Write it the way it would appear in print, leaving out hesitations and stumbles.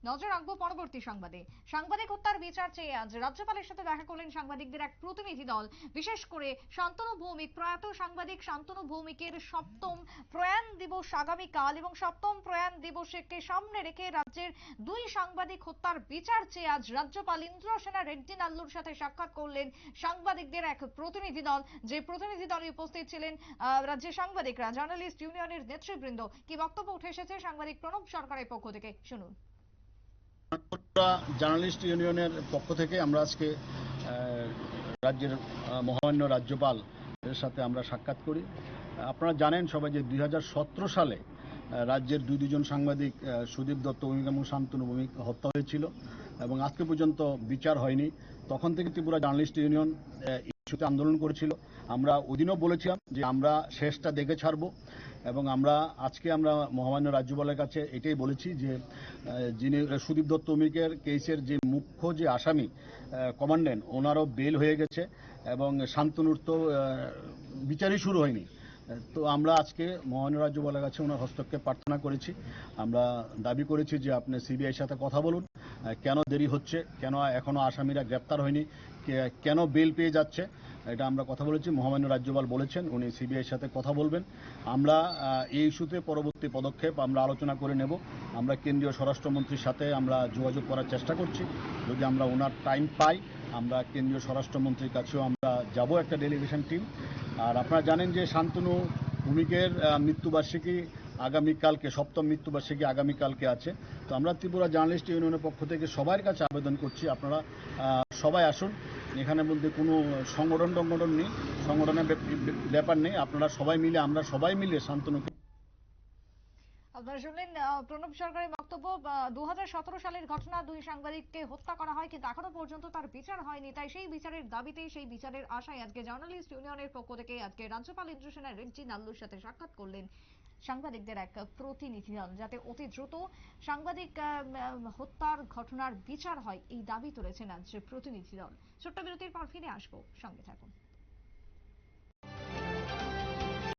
নজর রাখবো পরবর্তী সংবাদে। সাংবাদিক হত্যার বিচার চেয়ে আজ রাজ্যপালের সাথে দেখা করলেন সাংবাদিকদের এক প্রতিনিধি দল। বিশেষ করে শান্তনু ভৌমিক, প্রয়াত সাংবাদিক শান্তনু ভৌমিকের সপ্তম প্রয়াণ দিবস আগামীকাল এবং সপ্তম প্রয়াণ দিবসকে সামনে রেখে রাজ্যের দুই সাংবাদিক হত্যার বিচার চেয়ে আজ রাজ্যপাল ইন্দ্রসেনা রেড্ডি নাল্লুর সাথে সাক্ষাৎ করলেন সাংবাদিকদের এক প্রতিনিধি দল। যে প্রতিনিধি দলে উপস্থিত ছিলেন রাজ্যের সাংবাদিকরা, জার্নালিস্ট ইউনিয়নের নেতৃবৃন্দ। কি বক্তব্য উঠে এসেছে সাংবাদিক প্রণব সরকারের পক্ষ থেকে, শুনুন। জার্নালিস্ট ইউনিয়নের পক্ষ থেকে আমরা আজকে রাজ্যের মহামান্য রাজ্যপাল এর সাথে আমরা সাক্ষাৎ করি। আপনারা জানেন সবাই যে 2017 সালে রাজ্যের দুজন সাংবাদিক সুদীপ দত্ত ভৌমিক এবং শান্তনু ভৌমিক হত্যা হয়েছিল এবং আজকে পর্যন্ত বিচার হয়নি। তখন থেকে ত্রিপুরা জার্নালিস্ট ইউনিয়ন ইস্যুতে আন্দোলন করেছিল। আমরা ওদিনও বলেছিলাম যে আমরা শেষটা দেখে ছাড়বো এবং আজকে আমরা মহামান্য রাজ্যপালের কাছে এটাই বলেছি যে যিনি সুদীপ দত্ত ভৌমিকের কেসের যে মুখ্য যে আসামি কমান্ড্যান্ট, ওনারও বেল হয়ে গেছে এবং শান্তনুর তো বিচারই শুরু হয়নি। তো আমরা আজকে মহামান্য রাজ্যপালের কাছে ওনার হস্তক্ষেপ প্রার্থনা করেছি। আমরা দাবি করেছি যে আপনি সিবিআইয়ের সাথে কথা বলুন, কেন দেরি হচ্ছে, কেন এখনো আসামিরা গ্রেপ্তার হয়নি, কেন বেল পেয়ে যাচ্ছে, এটা আমরা কথা বলেছি। মহামান্য রাজ্যপাল বলেছেন উনি সিবিআইয়ের সাথে কথা বলবেন। আমরা এই ইস্যুতে পরবর্তী পদক্ষেপ আমরা আলোচনা করে নেব। আমরা কেন্দ্রীয় স্বরাষ্ট্রমন্ত্রীর সাথে আমরা যোগাযোগ করার চেষ্টা করছি। যদি আমরা ওনার টাইম পাই আমরা কেন্দ্রীয় স্বরাষ্ট্রমন্ত্রীর কাছেও আমরা যাব, একটা ডেলিগেশন টিম। আর আপনারা জানেন যে শান্তনু ভৌমিকের মৃত্যুবার্ষিকী আগামীকালকে, সপ্তম মৃত্যুবার্ষিকী আগামীকালকে আছে। তো আমরা ত্রিপুরা জার্নালিস্ট ইউনিয়নের পক্ষ থেকে সবার কাছে আবেদন করছি আপনারা সবাই আসুন। এখানে বলতে কোনো সংগঠন নেই, সংগঠনের ব্যাপার নেই। আপনারা সবাই মিলে, আমরা সবাই মিলে শান্তনুকে। আপনারা শুনলেন প্রণব সরকারের বক্তব্য। 2017 সালের ঘটনা, দুই সাংবাদিককে হত্যা করা হয় কিন্তু এখনো পর্যন্ত তার বিচার হয়নি। তাই সেই বিচারের দাবিতে, সেই বিচারের আশায় আজকে জার্নালিস্ট ইউনিয়নের পক্ষ থেকে আজকে রাজ্যপাল ইন্দ্রসেনা রেড্ডি নাল্লুর সাথে সাক্ষাৎ করলেন সাংবাদিকদের এক প্রতিনিধি দল, যাতে অতি দ্রুত সাংবাদিক হত্যার ঘটনার বিচার হয় এই দাবি তুলেছেন আজ প্রতিনিধি দল। ছোট্ট বিরতির পর ফিরে আসবো, সঙ্গে থাকুন।